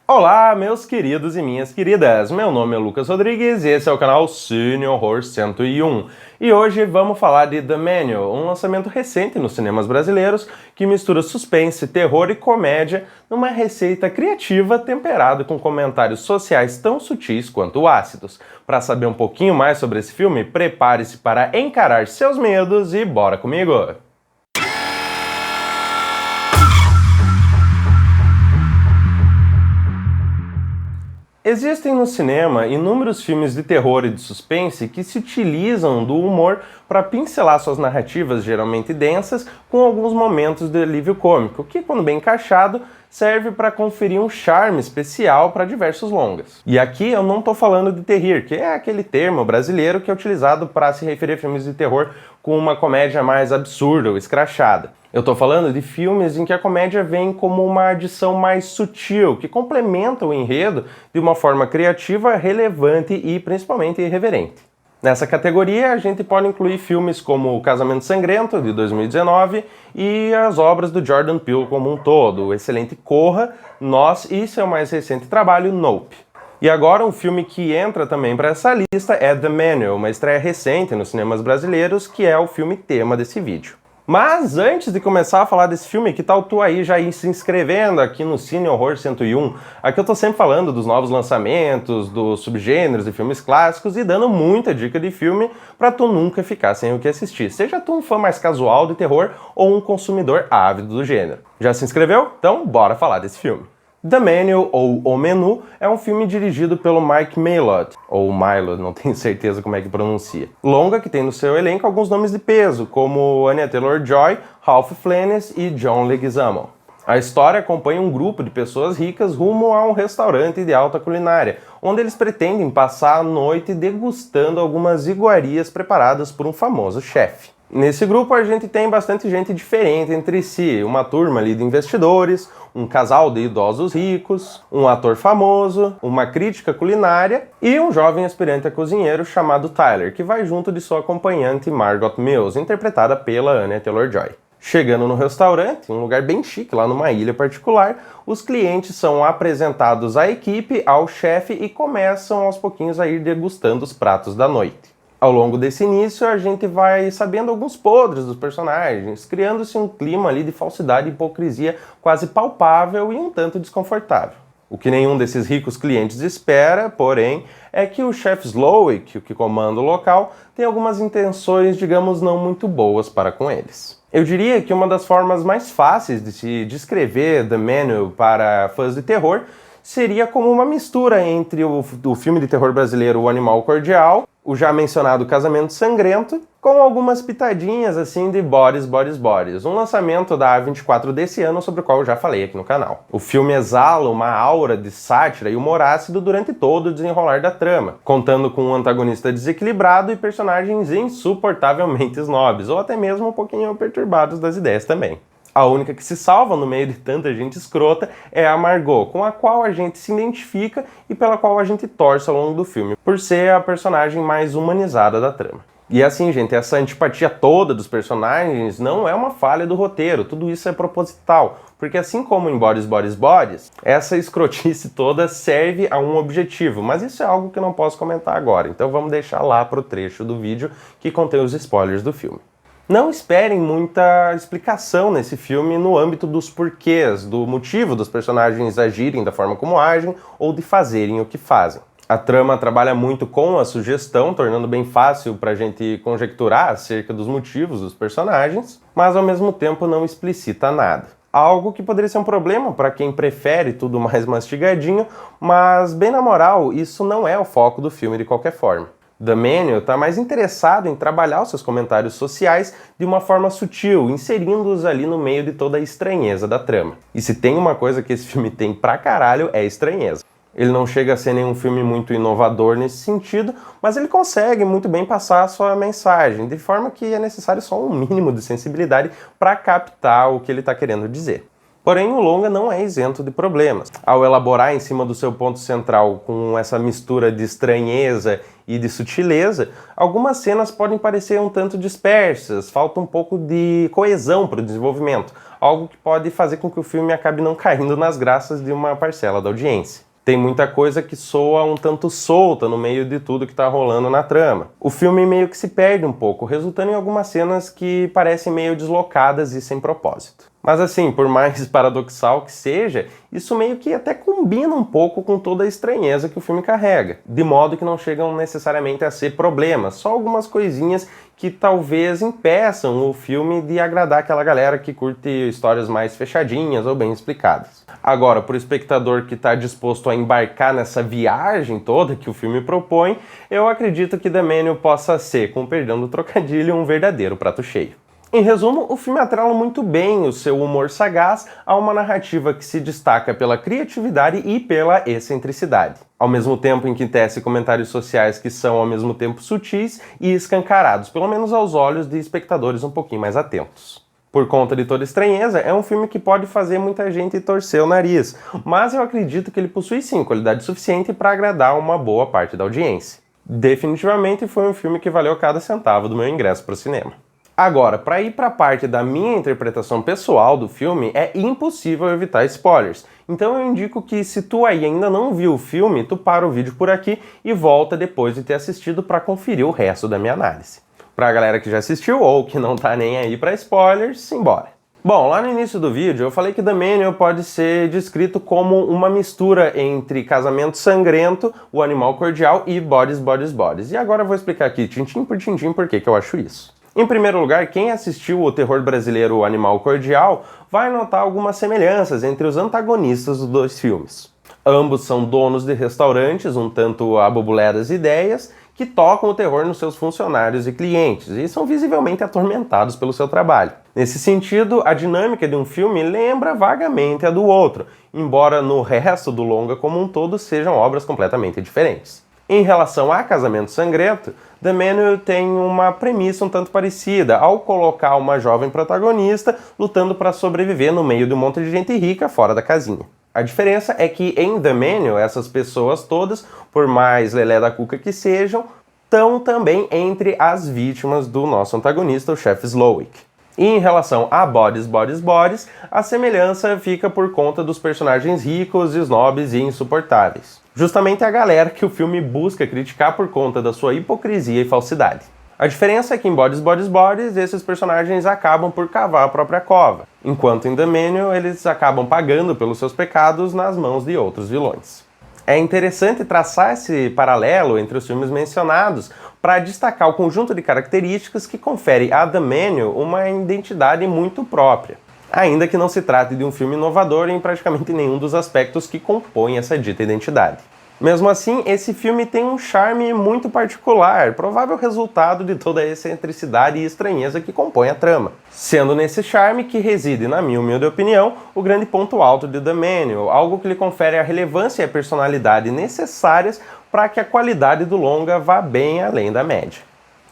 Olá, meus queridos e minhas queridas! Meu nome é Lucas Rodrigues e esse é o canal Cine Horror 101. E hoje vamos falar de The Manual, um lançamento recente nos cinemas brasileiros que mistura suspense, terror e comédia numa receita criativa temperada com comentários sociais tão sutis quanto ácidos. Para saber um pouquinho mais sobre esse filme, prepare-se para encarar seus medos e bora comigo! Existem no cinema inúmeros filmes de terror e de suspense que se utilizam do humor para pincelar suas narrativas geralmente densas com alguns momentos de alívio cômico, que, quando bem encaixado, serve para conferir um charme especial para diversos longas. E aqui eu não estou falando de terrir, que é aquele termo brasileiro que é utilizado para se referir a filmes de terror com uma comédia mais absurda ou escrachada. Eu estou falando de filmes em que a comédia vem como uma adição mais sutil, que complementa o enredo de uma forma criativa, relevante e principalmente irreverente. Nessa categoria, a gente pode incluir filmes como O Casamento Sangrento, de 2019, e as obras do Jordan Peele como um todo, o excelente Corra, Nós e seu mais recente trabalho, Nope. E agora um filme que entra também para essa lista é The Manual, uma estreia recente nos cinemas brasileiros, que é o filme tema desse vídeo. Mas antes de começar a falar desse filme, que tal tu aí já ir se inscrevendo aqui no Cine Horror 101? Aqui eu tô sempre falando dos novos lançamentos, dos subgêneros de filmes clássicos e dando muita dica de filme pra tu nunca ficar sem o que assistir. Seja tu um fã mais casual de terror ou um consumidor ávido do gênero. Já se inscreveu? Então bora falar desse filme. The Manual, ou O Menu, é um filme dirigido pelo Mike Mylod, ou Mylod, não tenho certeza como é que pronuncia. Longa que tem no seu elenco alguns nomes de peso, como Anya Taylor-Joy, Ralph Fiennes e John Leguizamo. A história acompanha um grupo de pessoas ricas rumo a um restaurante de alta culinária, onde eles pretendem passar a noite degustando algumas iguarias preparadas por um famoso chefe. Nesse grupo a gente tem bastante gente diferente entre si, uma turma ali de investidores, um casal de idosos ricos, um ator famoso, uma crítica culinária e um jovem aspirante a cozinheiro chamado Tyler, que vai junto de sua acompanhante Margot Mills, interpretada pela Anya Taylor-Joy. Chegando no restaurante, um lugar bem chique lá numa ilha particular, os clientes são apresentados à equipe, ao chefe e começam aos pouquinhos a ir degustando os pratos da noite. Ao longo desse início, a gente vai sabendo alguns podres dos personagens, criando-se um clima ali de falsidade e hipocrisia quase palpável e um tanto desconfortável. O que nenhum desses ricos clientes espera, porém, é que o chefe Slowick, o que comanda o local, tem algumas intenções, digamos, não muito boas para com eles. Eu diria que uma das formas mais fáceis de se descrever The Manual para fãs de terror seria como uma mistura entre o filme de terror brasileiro O Animal Cordial, o já mencionado Casamento Sangrento, com algumas pitadinhas assim de Bodies, Bodies, Bodies, um lançamento da A24 desse ano sobre o qual eu já falei aqui no canal. O filme exala uma aura de sátira e humor ácido durante todo o desenrolar da trama, contando com um antagonista desequilibrado e personagens insuportavelmente snobs, ou até mesmo um pouquinho perturbados das ideias também. A única que se salva no meio de tanta gente escrota é a Margot, com a qual a gente se identifica e pela qual a gente torce ao longo do filme, por ser a personagem mais humanizada da trama. E assim, gente, essa antipatia toda dos personagens não é uma falha do roteiro, tudo isso é proposital, porque assim como em Bodies, Bodies, Bodies, essa escrotice toda serve a um objetivo, mas isso é algo que eu não posso comentar agora, então vamos deixar lá pro trecho do vídeo que contém os spoilers do filme. Não esperem muita explicação nesse filme no âmbito dos porquês, do motivo dos personagens agirem da forma como agem ou de fazerem o que fazem. A trama trabalha muito com a sugestão, tornando bem fácil para a gente conjecturar acerca dos motivos dos personagens, mas ao mesmo tempo não explicita nada. Algo que poderia ser um problema para quem prefere tudo mais mastigadinho, mas bem na moral, isso não é o foco do filme de qualquer forma. The Manual está mais interessado em trabalhar os seus comentários sociais de uma forma sutil, inserindo-os ali no meio de toda a estranheza da trama. E se tem uma coisa que esse filme tem pra caralho, é estranheza. Ele não chega a ser nenhum filme muito inovador nesse sentido, mas ele consegue muito bem passar a sua mensagem, de forma que é necessário só um mínimo de sensibilidade para captar o que ele está querendo dizer. Porém, o longa não é isento de problemas. Ao elaborar em cima do seu ponto central com essa mistura de estranheza e de sutileza, algumas cenas podem parecer um tanto dispersas, falta um pouco de coesão para o desenvolvimento, algo que pode fazer com que o filme acabe não caindo nas graças de uma parcela da audiência. Tem muita coisa que soa um tanto solta no meio de tudo que tá rolando na trama. O filme meio que se perde um pouco, resultando em algumas cenas que parecem meio deslocadas e sem propósito. Mas assim, por mais paradoxal que seja, isso meio que até combina um pouco com toda a estranheza que o filme carrega, de modo que não chegam necessariamente a ser problemas, só algumas coisinhas que talvez impeçam o filme de agradar aquela galera que curte histórias mais fechadinhas ou bem explicadas. Agora, para o espectador que está disposto a embarcar nessa viagem toda que o filme propõe, eu acredito que The Menu possa ser, com perdão do trocadilho, um verdadeiro prato cheio. Em resumo, o filme atrela muito bem o seu humor sagaz a uma narrativa que se destaca pela criatividade e pela excentricidade, ao mesmo tempo em que tece comentários sociais que são ao mesmo tempo sutis e escancarados, pelo menos aos olhos de espectadores um pouquinho mais atentos. Por conta de toda estranheza, é um filme que pode fazer muita gente torcer o nariz, mas eu acredito que ele possui sim qualidade suficiente para agradar uma boa parte da audiência. Definitivamente foi um filme que valeu cada centavo do meu ingresso para o cinema. Agora, para ir para a parte da minha interpretação pessoal do filme, é impossível evitar spoilers. Então eu indico que se tu aí ainda não viu o filme, tu para o vídeo por aqui e volta depois de ter assistido para conferir o resto da minha análise. Pra galera que já assistiu ou que não tá nem aí para spoilers, simbora! Bom, lá no início do vídeo eu falei que The Menu pode ser descrito como uma mistura entre Casamento Sangrento, O Animal Cordial e Bodies, Bodies, Bodies. E agora eu vou explicar aqui, tintim por tintim, por que eu acho isso. Em primeiro lugar, quem assistiu o terror brasileiro O Animal Cordial vai notar algumas semelhanças entre os antagonistas dos dois filmes. Ambos são donos de restaurantes, um tanto aboboledas ideias, que tocam o terror nos seus funcionários e clientes, e são visivelmente atormentados pelo seu trabalho. Nesse sentido, a dinâmica de um filme lembra vagamente a do outro, embora no resto do longa como um todo sejam obras completamente diferentes. Em relação a Casamento Sangrento, The Menu tem uma premissa um tanto parecida, ao colocar uma jovem protagonista lutando para sobreviver no meio de um monte de gente rica fora da casinha. A diferença é que em The Menu, essas pessoas todas, por mais lelé da cuca que sejam, estão também entre as vítimas do nosso antagonista, o chefe Slowik. E em relação a Bodies, Bodies, Bodies, a semelhança fica por conta dos personagens ricos, snobs e insuportáveis. Justamente a galera que o filme busca criticar por conta da sua hipocrisia e falsidade. A diferença é que em Bodies, Bodies, Bodies, esses personagens acabam por cavar a própria cova, enquanto em The Menu eles acabam pagando pelos seus pecados nas mãos de outros vilões. É interessante traçar esse paralelo entre os filmes mencionados para destacar o conjunto de características que confere a The Menu uma identidade muito própria, ainda que não se trate de um filme inovador em praticamente nenhum dos aspectos que compõem essa dita identidade. Mesmo assim, esse filme tem um charme muito particular, provável resultado de toda a excentricidade e estranheza que compõe a trama. Sendo nesse charme que reside, na minha humilde opinião, o grande ponto alto de The Menu, algo que lhe confere a relevância e a personalidade necessárias para que a qualidade do longa vá bem além da média.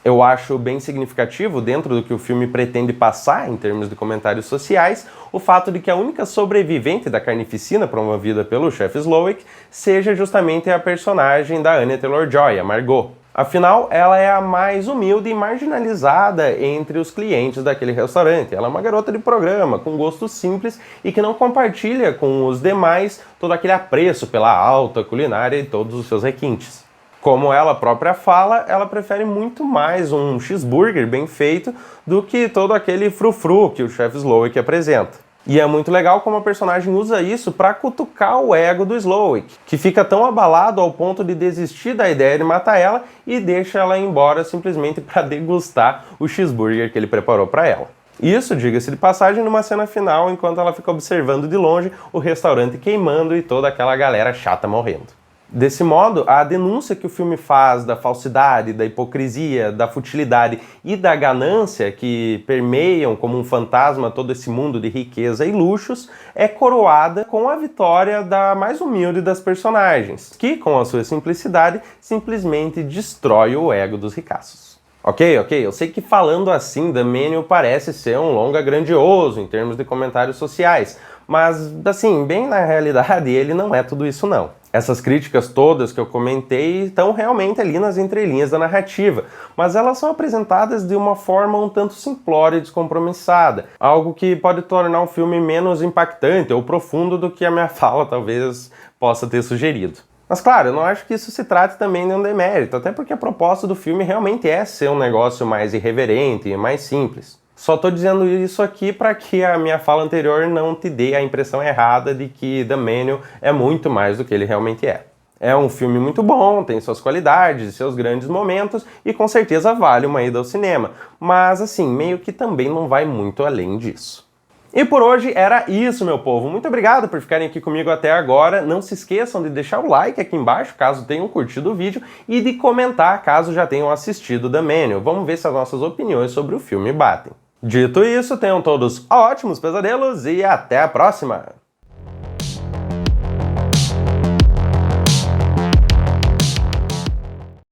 Eu acho bem significativo, dentro do que o filme pretende passar em termos de comentários sociais, o fato de que a única sobrevivente da carnificina promovida pelo chefe Slowik seja justamente a personagem da Anya Taylor-Joy, a Margot. Afinal, ela é a mais humilde e marginalizada entre os clientes daquele restaurante. Ela é uma garota de programa, com gostos simples e que não compartilha com os demais todo aquele apreço pela alta culinária e todos os seus requintes. Como ela própria fala, ela prefere muito mais um cheeseburger bem feito do que todo aquele frufru que o chefe Slowik apresenta. E é muito legal como a personagem usa isso para cutucar o ego do Slowik, que fica tão abalado ao ponto de desistir da ideia de matar ela e deixa ela ir embora simplesmente para degustar o cheeseburger que ele preparou para ela. Isso, diga-se de passagem, numa cena final, enquanto ela fica observando de longe o restaurante queimando e toda aquela galera chata morrendo. Desse modo, a denúncia que o filme faz da falsidade, da hipocrisia, da futilidade e da ganância que permeiam como um fantasma todo esse mundo de riqueza e luxos é coroada com a vitória da mais humilde das personagens, que, com a sua simplicidade, simplesmente destrói o ego dos ricaços. Ok, eu sei que falando assim, The Menu parece ser um longa grandioso em termos de comentários sociais, mas, assim, bem na realidade, ele não é tudo isso não. Essas críticas todas que eu comentei estão realmente ali nas entrelinhas da narrativa, mas elas são apresentadas de uma forma um tanto simplória e descompromissada, algo que pode tornar o filme menos impactante ou profundo do que a minha fala talvez possa ter sugerido. Mas claro, eu não acho que isso se trate também de um demérito, até porque a proposta do filme realmente é ser um negócio mais irreverente e mais simples. Só tô dizendo isso aqui para que a minha fala anterior não te dê a impressão errada de que The Menu é muito mais do que ele realmente é. É um filme muito bom, tem suas qualidades e seus grandes momentos e com certeza vale uma ida ao cinema, mas assim, meio que também não vai muito além disso. E por hoje era isso, meu povo. Muito obrigado por ficarem aqui comigo até agora. Não se esqueçam de deixar o like aqui embaixo, caso tenham curtido o vídeo, e de comentar, caso já tenham assistido The Menu. Vamos ver se as nossas opiniões sobre o filme batem. Dito isso, tenham todos ótimos pesadelos e até a próxima!